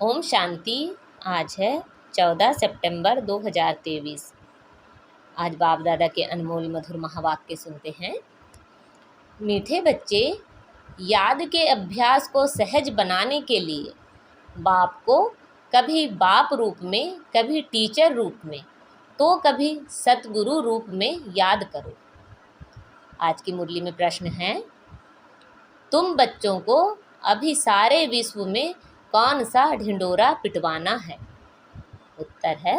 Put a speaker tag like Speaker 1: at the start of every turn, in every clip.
Speaker 1: ओम शांति। आज है 14 सितंबर 2023। आज बाप दादा के अनमोल मधुर महावाक्य सुनते हैं। मीठे बच्चे, याद के अभ्यास को सहज बनाने के लिए बाप को कभी बाप रूप में, कभी टीचर रूप में, तो कभी सतगुरु रूप में याद करो। आज की मुरली में प्रश्न है, तुम बच्चों को अभी सारे विश्व में कौन सा ढिंडोरा पिटवाना है? उत्तर है,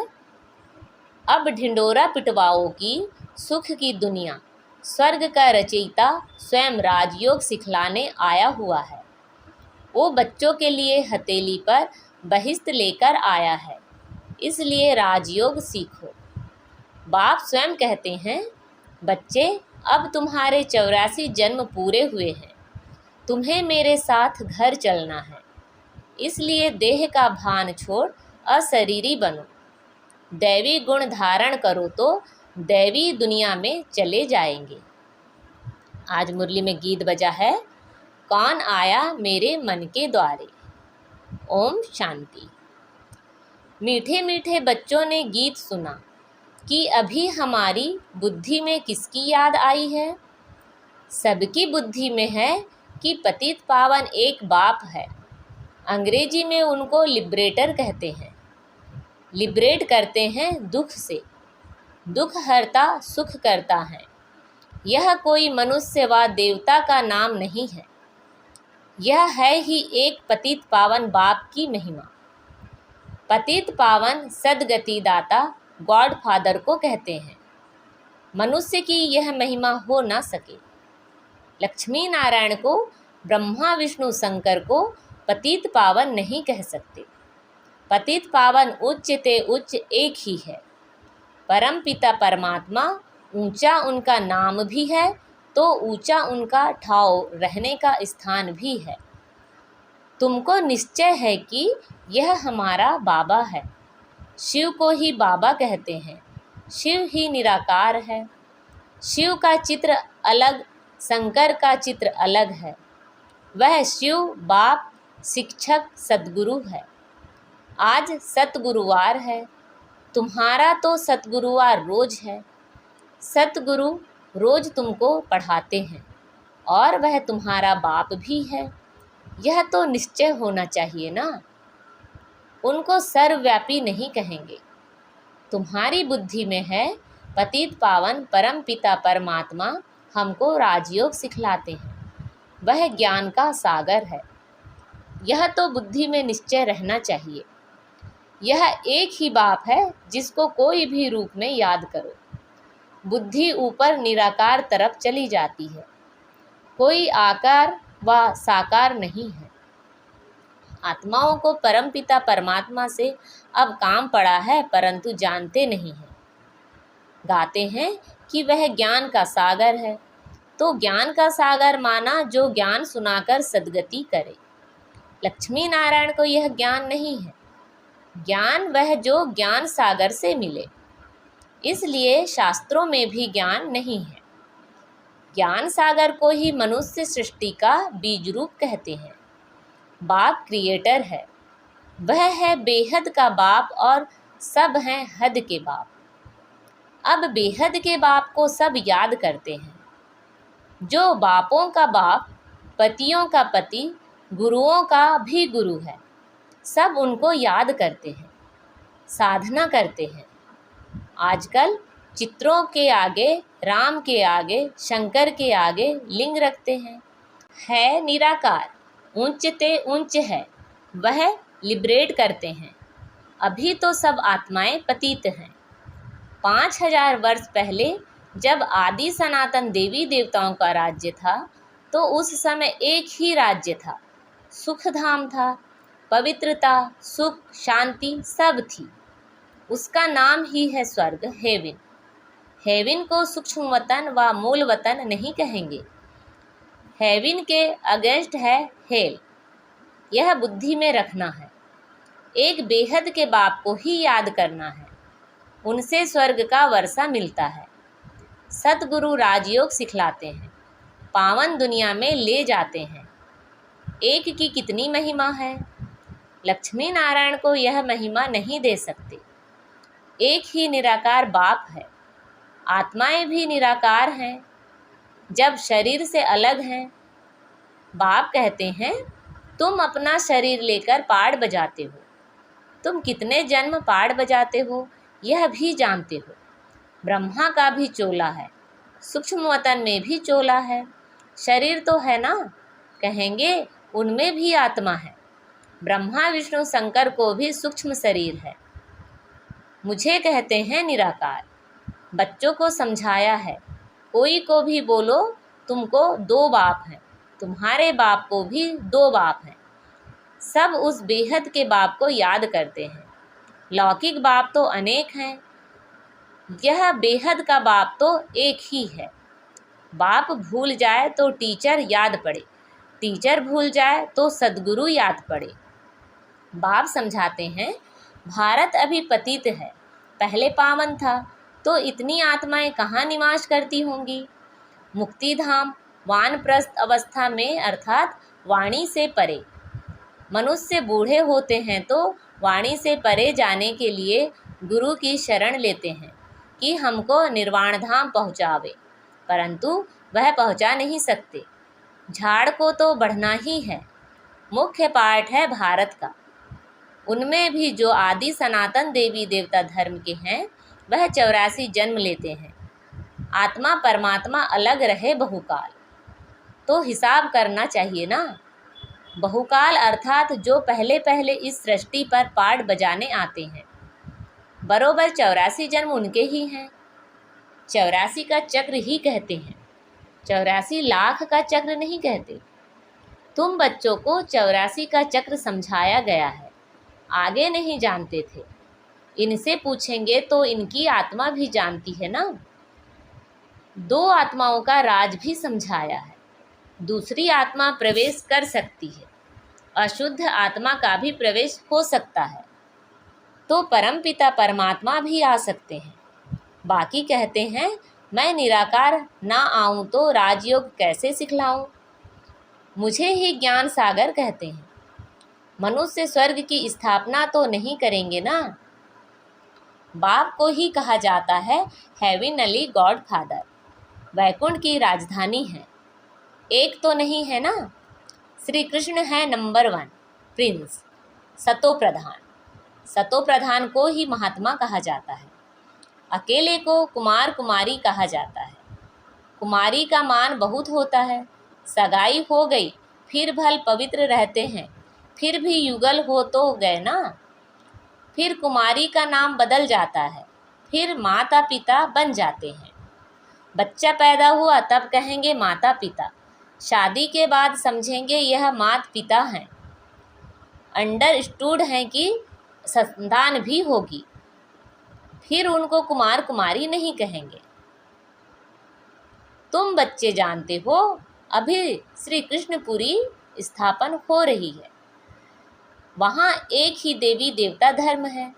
Speaker 1: अब ढिंडोरा पिटवाओगी सुख की दुनिया। स्वर्ग का रचयिता स्वयं राजयोग सिखलाने आया हुआ है। वो बच्चों के लिए हथेली पर बहिश्त लेकर आया है, इसलिए राजयोग सीखो। बाप स्वयं कहते हैं, बच्चे, अब तुम्हारे 84 जन्म पूरे हुए हैं। तुम्हें मेरे साथ घर चलना है, इसलिए देह का भान छोड़ अशरीरी बनो। दैवी गुण धारण करो तो दैवी दुनिया में चले जाएंगे। आज मुरली में गीत बजा है, कौन आया मेरे मन के द्वारे। ओम शांति। मीठे मीठे बच्चों ने गीत सुना कि अभी हमारी बुद्धि में किसकी याद आई है? सबकी बुद्धि में है कि पतित पावन एक बाप है। अंग्रेजी में उनको लिबरेटर कहते हैं। लिबरेट करते हैं दुख से, दुख हरता सुख करता है। यह कोई मनुष्य व देवता का नाम नहीं है, यह है ही एक पतित पावन बाप की महिमा। पतित पावन सदगति दाता गॉड फादर को कहते हैं। मनुष्य की यह महिमा हो ना सके। लक्ष्मी नारायण को, ब्रह्मा विष्णु शंकर को पतित पावन नहीं कह सकते। पतित पावन उच्च ते उच्च एक ही है। परम पिता परमात्मा ऊंचा उनका नाम भी है, तो ऊंचा उनका ठाव रहने का स्थान भी है। तुमको निश्चय है कि यह हमारा बाबा है। शिव को ही बाबा कहते हैं। शिव ही निराकार है। शिव का चित्र अलग, शंकर का चित्र अलग है। वह शिव बाप शिक्षक सतगुरु है। आज सतगुरुवार है। तुम्हारा तो सतगुरुवार रोज है। सतगुरु रोज तुमको पढ़ाते हैं और वह तुम्हारा बाप भी है। यह तो निश्चय होना चाहिए ना। उनको सर्वव्यापी नहीं कहेंगे। तुम्हारी बुद्धि में है पतित पावन परम पिता परमात्मा हमको राजयोग सिखलाते हैं। वह ज्ञान का सागर है। यह तो बुद्धि में निश्चय रहना चाहिए। यह एक ही बाप है जिसको कोई भी रूप में याद करो। बुद्धि ऊपर निराकार तरफ चली जाती है। कोई आकार व साकार नहीं है। आत्माओं को परमपिता परमात्मा से अब काम पड़ा है, परंतु जानते नहीं हैं। गाते हैं कि वह ज्ञान का सागर है, तो ज्ञान का सागर माना जो ज्ञान सुनाकर सद्गति करे। लक्ष्मी नारायण को यह ज्ञान नहीं है। ज्ञान वह जो ज्ञान सागर से मिले, इसलिए शास्त्रों में भी ज्ञान नहीं है। ज्ञान सागर को ही मनुष्य सृष्टि का बीज रूप कहते हैं। बाप क्रिएटर है। वह है बेहद का बाप और सब हैं हद के बाप। अब बेहद के बाप को सब याद करते हैं। जो बापों का बाप, पतियों का पति, गुरुओं का भी गुरु है, सब उनको याद करते हैं, साधना करते हैं। आजकल चित्रों के आगे, राम के आगे, शंकर के आगे लिंग रखते हैं। है निराकार, ऊंच ते ऊंच है, वह लिबरेट करते हैं। अभी तो सब आत्माएं पतित हैं। 5000 वर्ष पहले जब आदि सनातन देवी देवताओं का राज्य था, तो उस समय एक ही राज्य था। सुख धाम था, पवित्रता, सुख, शांति सब थी। उसका नाम ही है स्वर्ग, हेवन। हेवन को सूक्ष्म वतन व मूल वतन नहीं कहेंगे। हेवन के अगेंस्ट है हेल। यह बुद्धि में रखना है। एक बेहद के बाप को ही याद करना है। उनसे स्वर्ग का वर्षा मिलता है। सतगुरु राजयोग सिखलाते हैं, पावन दुनिया में ले जाते हैं। एक की कितनी महिमा है। लक्ष्मी नारायण को यह महिमा नहीं दे सकते। एक ही निराकार बाप है। आत्माएं भी निराकार हैं, जब शरीर से अलग हैं। बाप कहते हैं, तुम अपना शरीर लेकर पाड़ बजाते हो। तुम कितने जन्म पाड़ बजाते हो यह भी जानते हो। ब्रह्मा का भी चोला है, सूक्ष्म वतन में भी चोला है। शरीर तो है ना, कहेंगे उनमें भी आत्मा है। ब्रह्मा विष्णु शंकर को भी सूक्ष्म शरीर है। मुझे कहते हैं निराकार। बच्चों को समझाया है, कोई को भी बोलो तुमको 2 बाप हैं, तुम्हारे बाप को भी 2 बाप हैं। सब उस बेहद के बाप को याद करते हैं। लौकिक बाप तो अनेक हैं, यह बेहद का बाप तो एक ही है। बाप भूल जाए तो टीचर याद पड़े, टीचर भूल जाए तो सद्गुरु याद पड़े। बाप समझाते हैं, भारत अभी पतित है, पहले पावन था, तो इतनी आत्माएं कहाँ निवास करती होंगी। मुक्तिधाम वानप्रस्थ अवस्था में, अर्थात वाणी से परे। मनुष्य बूढ़े होते हैं तो वाणी से परे जाने के लिए गुरु की शरण लेते हैं कि हमको निर्वाण धाम पहुँचावे, परंतु वह पहुँचा नहीं सकते। झाड़ को तो बढ़ना ही है। मुख्य पाठ है भारत का। उनमें भी जो आदि सनातन देवी देवता धर्म के हैं वह 84 जन्म लेते हैं। आत्मा परमात्मा अलग रहे बहुकाल, तो हिसाब करना चाहिए ना। बहुकाल अर्थात जो पहले पहले इस सृष्टि पर पाठ बजाने आते हैं, बरोबर 84 जन्म उनके ही हैं। 84 का चक्र ही कहते हैं, 84 लाख का चक्र नहीं कहते। तुम बच्चों को 84 का चक्र समझाया गया है, आगे नहीं जानते थे। इनसे पूछेंगे तो इनकी आत्मा भी जानती है ना। 2 आत्माओं का राज भी समझाया है। दूसरी आत्मा प्रवेश कर सकती है, अशुद्ध आत्मा का भी प्रवेश हो सकता है, तो परमपिता परमात्मा भी आ सकते हैं। बाकी कहते हैं, मैं निराकार ना आऊँ तो राजयोग कैसे सिखलाऊँ। मुझे ही ज्ञान सागर कहते हैं। मनुष्य स्वर्ग की स्थापना तो नहीं करेंगे ना। बाप को ही कहा जाता है हेविनली गॉड फादर, वैकुंठ की राजधानी है। एक तो नहीं है ना। श्री कृष्ण है नंबर 1 प्रिंस, सतो प्रधान। सतो प्रधान को ही महात्मा कहा जाता है। अकेले को कुमार कुमारी कहा जाता है। कुमारी का मान बहुत होता है। सगाई हो गई फिर भल पवित्र रहते हैं, फिर भी युगल हो तो गए ना। फिर कुमारी का नाम बदल जाता है, फिर माता पिता बन जाते हैं। बच्चा पैदा हुआ तब कहेंगे माता पिता, शादी के बाद समझेंगे यह माता पिता हैं। अंडरस्टूड हैं कि संतान भी होगी, फिर उनको कुमार कुमारी नहीं कहेंगे। तुम बच्चे जानते हो, अभी श्री कृष्णपुरी स्थापन हो रही है। वहाँ एक ही देवी देवता धर्म है,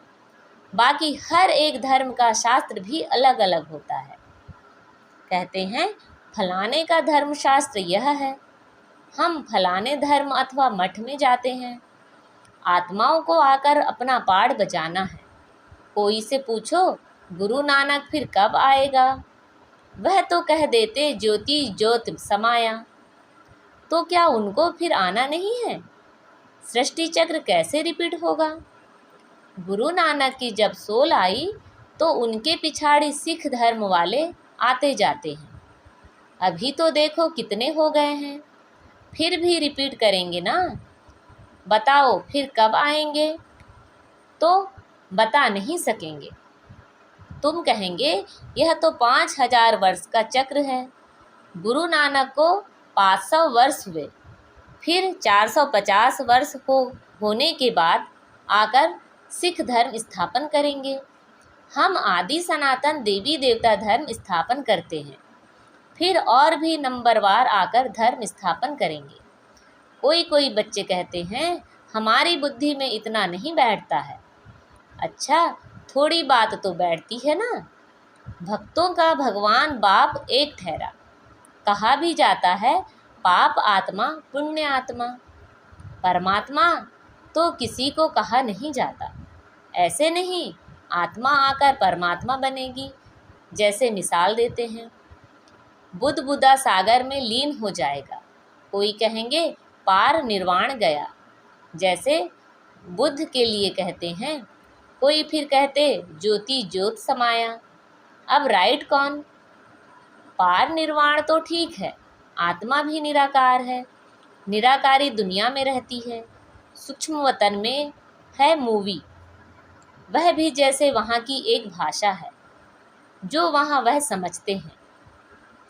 Speaker 1: बाकी हर एक धर्म का शास्त्र भी अलग अलग होता है। कहते हैं फलाने का धर्मशास्त्र यह है, हम फलाने धर्म अथवा मठ में जाते हैं। आत्माओं को आकर अपना पाठ बजाना है। कोई से पूछो गुरु नानक फिर कब आएगा, वह तो कह देते ज्योति ज्योत समाया। तो क्या उनको फिर आना नहीं है? सृष्टि चक्र कैसे रिपीट होगा? गुरु नानक की जब सोल आई तो उनके पिछाड़ी सिख धर्म वाले आते जाते हैं। अभी तो देखो कितने हो गए हैं, फिर भी रिपीट करेंगे ना। बताओ फिर कब आएंगे? तो बता नहीं सकेंगे। तुम कहेंगे यह तो 5000 वर्ष का चक्र है। गुरु नानक को 500 वर्ष हुए, फिर 450 वर्ष होने के बाद आकर सिख धर्म स्थापन करेंगे। हम आदि सनातन देवी देवता धर्म स्थापन करते हैं, फिर और भी नंबरवार आकर धर्म स्थापन करेंगे। कोई बच्चे कहते हैं हमारी बुद्धि में इतना नहीं बैठता है। अच्छा, थोड़ी बात तो बैठती है ना। भक्तों का भगवान बाप एक ठहरा। कहा भी जाता है पाप आत्मा पुण्य आत्मा। परमात्मा तो किसी को कहा नहीं जाता। ऐसे नहीं, आत्मा आकर परमात्मा बनेगी। जैसे मिसाल देते हैं, बुद्ध बुदा सागर में लीन हो जाएगा। कोई कहेंगे पार निर्वाण गया, जैसे बुद्ध के लिए कहते हैं। कोई फिर कहते ज्योति ज्योत समाया। अब राइट कौन? पार निर्वाण तो ठीक है, आत्मा भी निराकार है, निराकारी दुनिया में रहती है, सूक्ष्म वतन में है मूवी। वह भी जैसे वहाँ की एक भाषा है, जो वहाँ वह समझते हैं,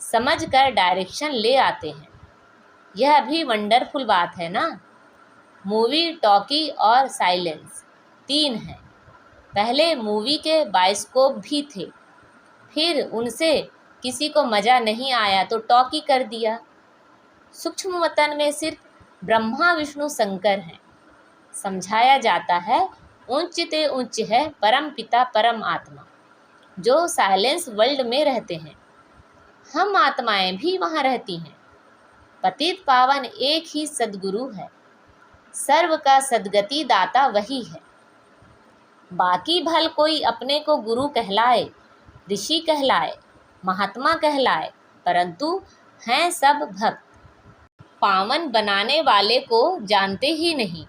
Speaker 1: समझ कर डायरेक्शन ले आते हैं। यह भी वंडरफुल बात है ना। मूवी, टॉकी और साइलेंस 3 हैं। पहले मूवी के बाइस्कोप भी थे, फिर उनसे किसी को मज़ा नहीं आया तो टॉकी कर दिया। सूक्ष्म वतन में सिर्फ ब्रह्मा विष्णु शंकर हैं। समझाया जाता है उच्च ते उच्च है परम पिता परम आत्मा, जो साइलेंस वर्ल्ड में रहते हैं। हम आत्माएं भी वहाँ रहती हैं। पतित पावन एक ही सद्गुरु है, सर्व का सद्गति दाता वही है। बाकी भल कोई अपने को गुरु कहलाए, ऋषि कहलाए, महात्मा कहलाए, परंतु हैं सब भक्त। पावन बनाने वाले को जानते ही नहीं।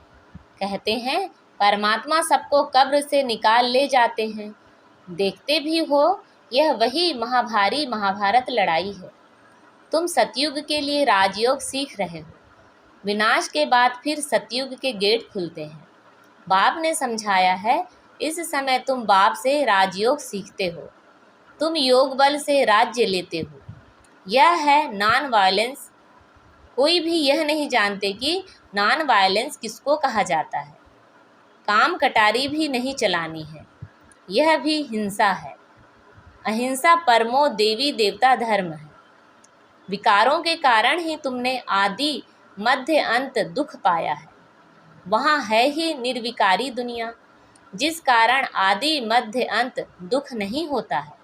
Speaker 1: कहते हैं परमात्मा सबको कब्र से निकाल ले जाते हैं। देखते भी हो, यह वही महाभारी महाभारत लड़ाई है। तुम सतयुग के लिए राजयोग सीख रहे हो। विनाश के बाद फिर सतयुग के गेट खुलते हैं। बाप ने समझाया है, इस समय तुम बाप से राजयोग सीखते हो। तुम योग बल से राज्य लेते हो। यह है नॉन वायलेंस। कोई भी यह नहीं जानते कि नॉन वायलेंस किसको कहा जाता है। काम कटारी भी नहीं चलानी है, यह भी हिंसा है। अहिंसा परमो देवी देवता धर्म है। विकारों के कारण ही तुमने आदि मध्य अंत दुख पाया है। वहाँ है ही निर्विकारी दुनिया, जिस कारण आदि मध्य अंत दुख नहीं होता है।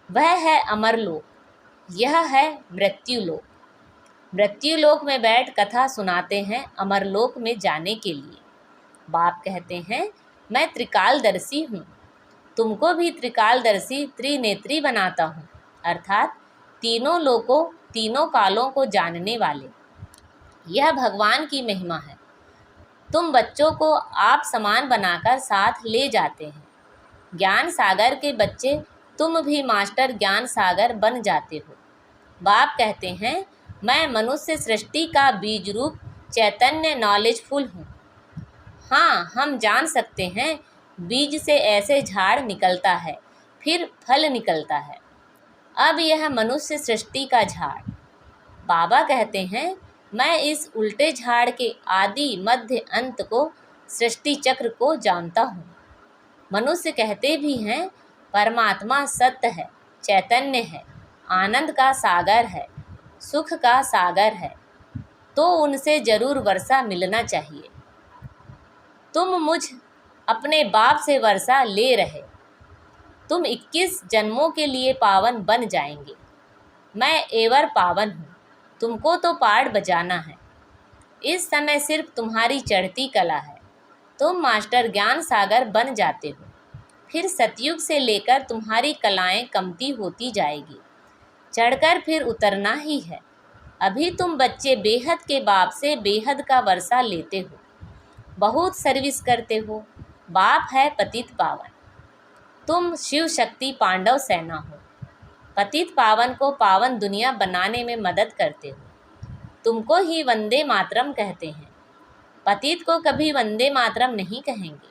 Speaker 1: वह है अमरलोक, यह है मृत्युलोक। मृत्युलोक में बैठ कथा सुनाते हैं अमरलोक में जाने के लिए। बाप कहते हैं मैं त्रिकालदर्शी हूँ, तुमको भी त्रिकालदर्शी त्रिनेत्री बनाता हूँ, अर्थात तीनों लोकों तीनों कालों को जानने वाले। यह भगवान की महिमा है। तुम बच्चों को आप समान बनाकर साथ ले जाते हैं। ज्ञान सागर के बच्चे तुम भी मास्टर ज्ञान सागर बन जाते हो। बाप कहते हैं मैं मनुष्य सृष्टि का बीज रूप चैतन्य नॉलेजफुल हूँ। हाँ, हम जान सकते हैं बीज से ऐसे झाड़ निकलता है, फिर फल निकलता है। अब यह मनुष्य सृष्टि का झाड़। बाबा कहते हैं मैं इस उल्टे झाड़ के आदि मध्य अंत को, सृष्टि चक्र को जानता हूँ। मनुष्य कहते भी हैं परमात्मा सत्य है, चैतन्य है, आनंद का सागर है, सुख का सागर है, तो उनसे जरूर वर्षा मिलना चाहिए। तुम मुझ अपने बाप से वर्षा ले रहे। तुम 21 जन्मों के लिए पावन बन जाएंगे। मैं एवर पावन हूँ, तुमको तो पाठ बजाना है। इस समय सिर्फ तुम्हारी चढ़ती कला है। तुम मास्टर ज्ञान सागर बन जाते हो। फिर सतयुग से लेकर तुम्हारी कलाएं कमती होती जाएगी, चढ़कर फिर उतरना ही है। अभी तुम बच्चे बेहद के बाप से बेहद का वर्षा लेते हो, बहुत सर्विस करते हो। बाप है पतित पावन, तुम शिव शक्ति पांडव सेना हो। पतित पावन को पावन दुनिया बनाने में मदद करते हो। तुमको ही वंदे मातरम कहते हैं, पतित को कभी वंदे मातरम नहीं कहेंगे।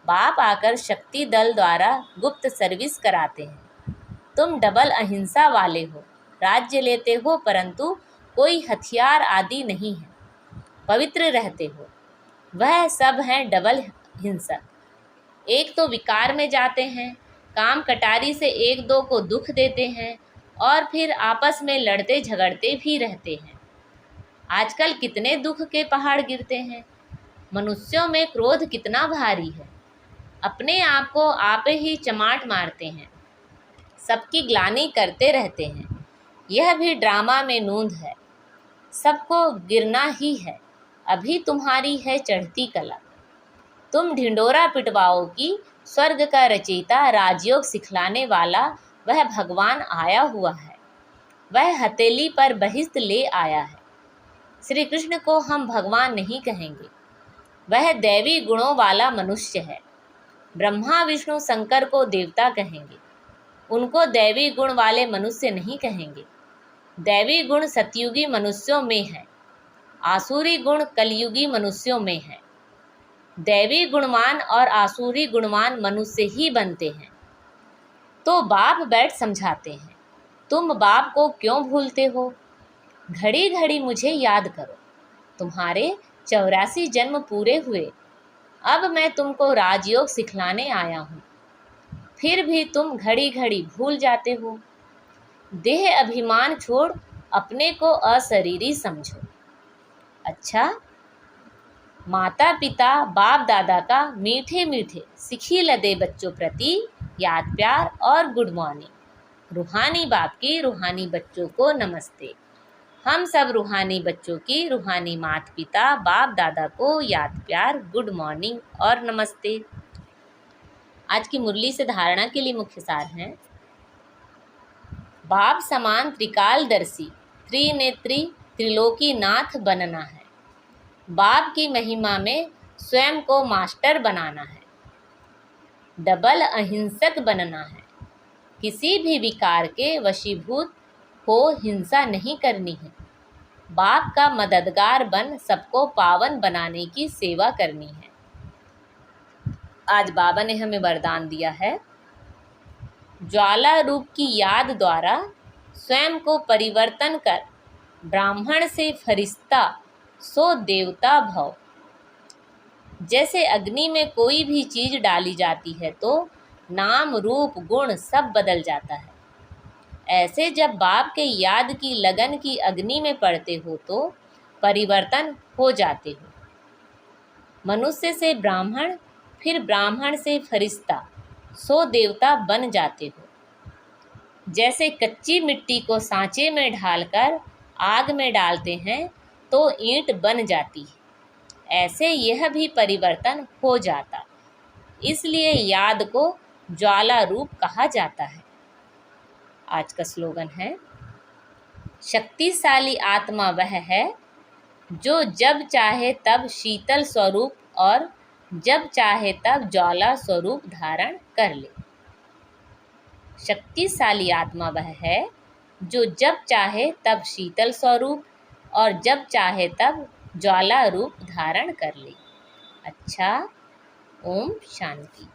Speaker 1: बाप आकर शक्ति दल द्वारा गुप्त सर्विस कराते हैं। तुम डबल अहिंसा वाले हो, राज्य लेते हो परंतु कोई हथियार आदि नहीं है, पवित्र रहते हो। वह सब हैं डबल हिंसक। एक तो विकार में जाते हैं, काम कटारी से एक दो को दुख देते हैं और फिर आपस में लड़ते झगड़ते भी रहते हैं। आजकल कितने दुख के पहाड़ गिरते हैं। मनुष्यों में क्रोध कितना भारी है, अपने आप को आप ही चमाट मारते हैं, सबकी ग्लानि करते रहते हैं। यह भी ड्रामा में नूंद है, सबको गिरना ही है। अभी तुम्हारी है चढ़ती कला। तुम ढिंडोरा पिटवाओगी, स्वर्ग का रचयिता राजयोग सिखलाने वाला वह भगवान आया हुआ है। वह हथेली पर बहिष्त ले आया है। श्री कृष्ण को हम भगवान नहीं कहेंगे, वह दैवी गुणों वाला मनुष्य है। ब्रह्मा विष्णु शंकर को देवता कहेंगे, उनको दैवी गुण वाले मनुष्य नहीं कहेंगे। दैवी गुण सतयुगी मनुष्यों में है, आसुरी गुण कलयुगी मनुष्यों में है। दैवी गुणवान और आसुरी गुणवान मनुष्य ही बनते हैं। तो बाप बैठ समझाते हैं, तुम बाप को क्यों भूलते हो? घड़ी घड़ी मुझे याद करो। तुम्हारे 84 जन्म पूरे हुए, अब मैं तुमको राजयोग सिखलाने आया हूँ। फिर भी तुम घड़ी घड़ी भूल जाते हो। देह अभिमान छोड़ अपने को अशरीरी समझो। अच्छा, माता पिता बाप दादा का मीठे मीठे सिखी लदे बच्चों प्रति याद प्यार और गुड मॉर्निंग। रूहानी बाप की रूहानी बच्चों को नमस्ते। हम सब रूहानी बच्चों की रूहानी माता पिता बाप दादा को याद प्यार, गुड मॉर्निंग और नमस्ते। आज की मुरली से धारणा के लिए मुख्य सार हैं। बाप समान त्रिकालदर्शी त्रिनेत्री त्रिलोकी नाथ बनना है। बाप की महिमा में स्वयं को मास्टर बनाना है। डबल अहिंसक बनना है। किसी भी विकार के वशीभूत हो हिंसा नहीं करनी है। बाप का मददगार बन सबको पावन बनाने की सेवा करनी है। आज बाबा ने हमें वरदान दिया है, ज्वाला रूप की याद द्वारा स्वयं को परिवर्तन कर ब्राह्मण से फरिश्ता सो देवता भव। जैसे अग्नि में कोई भी चीज डाली जाती है तो नाम रूप गुण सब बदल जाता है। ऐसे जब बाप के याद की लगन की अग्नि में पड़ते हो तो परिवर्तन हो जाते हो। मनुष्य से ब्राह्मण, फिर ब्राह्मण से फरिश्ता सो देवता बन जाते हो। जैसे कच्ची मिट्टी को सांचे में ढालकर आग में डालते हैं तो ईंट बन जाती है, ऐसे यह भी परिवर्तन हो जाता। इसलिए याद को ज्वाला रूप कहा जाता है। आज का स्लोगन है, शक्तिशाली आत्मा वह है जो जब चाहे तब शीतल स्वरूप और जब चाहे तब ज्वाला स्वरूप धारण कर ले। शक्तिशाली आत्मा वह है जो जब चाहे तब शीतल स्वरूप और जब चाहे तब ज्वाला रूप धारण कर ले। अच्छा, ओम शांति।